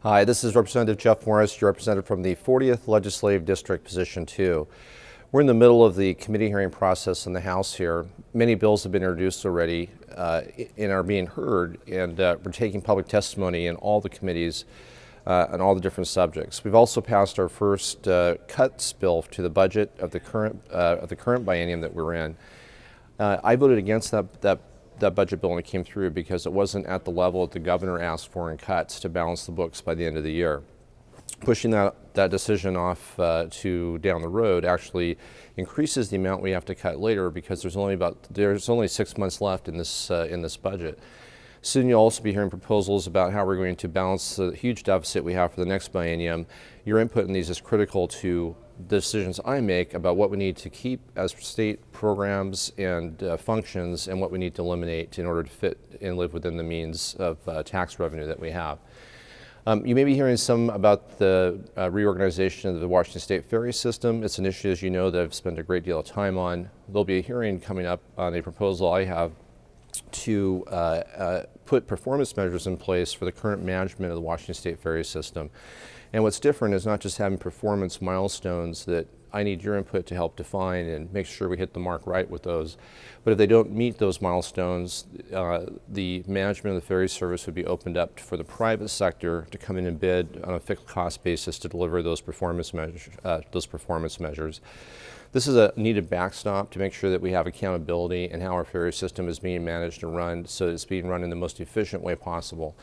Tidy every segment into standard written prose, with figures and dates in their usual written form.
Hi, this is Representative Jeff Morris, your representative from the 40th Legislative District, Position 2. We're in the middle of the committee hearing process in the House here. Many bills have been introduced already and are being heard, and we're taking public testimony in all the committees on all the different subjects. We've also passed our first cuts bill to the budget of the current biennium that we're in. I voted against that budget bill when it came through because it wasn't at the level that the governor asked for in cuts to balance the books by the end of the year. Pushing that decision off to down the road actually increases the amount we have to cut later because there's only 6 months left in this budget. Soon you'll also be hearing proposals about how we're going to balance the huge deficit we have for the next biennium. Your input in these is critical to the decisions I make about what we need to keep as state programs and functions and what we need to eliminate in order to fit and live within the means of tax revenue that we have. You may be hearing some about the reorganization of the Washington State ferry system. It's an issue, as you know, that I've spent a great deal of time on. There'll be a hearing coming up on a proposal I have to put performance measures in place for the current management of the Washington State ferry system. And what's different is not just having performance milestones that I need your input to help define and make sure we hit the mark right with those. But if they don't meet those milestones, the management of the ferry service would be opened up for the private sector to come in and bid on a fixed cost basis to deliver those performance measures. This is a needed backstop to make sure that we have accountability in how our ferry system is being managed and run so it's being run in the most efficient way possible.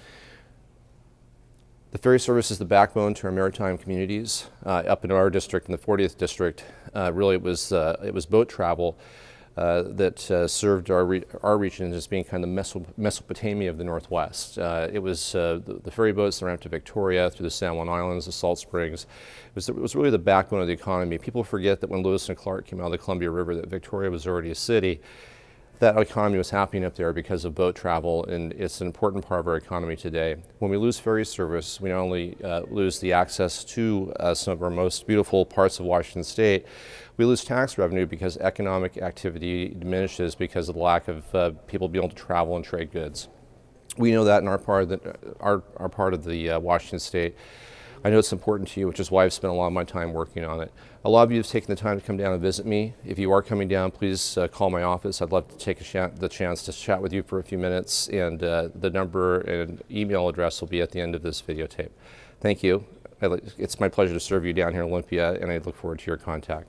The ferry service is the backbone to our maritime communities. Up in our district, in the 40th district, really it was boat travel that served our region as being kind of the Mesopotamia of the Northwest. It was the ferry boats that ran up to Victoria through the San Juan Islands, the Salt Springs. It was really the backbone of the economy. People forget that when Lewis and Clark came out of the Columbia River, that Victoria was already a city. That economy was happening up there because of boat travel, and it's an important part of our economy today. When we lose ferry service, we not only lose the access to some of our most beautiful parts of Washington State, we lose tax revenue because economic activity diminishes because of the lack of people being able to travel and trade goods. We know that in our part of the Washington State. I know it's important to you, which is why I've spent a lot of my time working on it. A lot of you have taken the time to come down and visit me. If you are coming down, please call my office. I'd love to take the chance to chat with you for a few minutes, and the number and email address will be at the end of this videotape. Thank you. It's my pleasure to serve you down here in Olympia, and I look forward to your contact.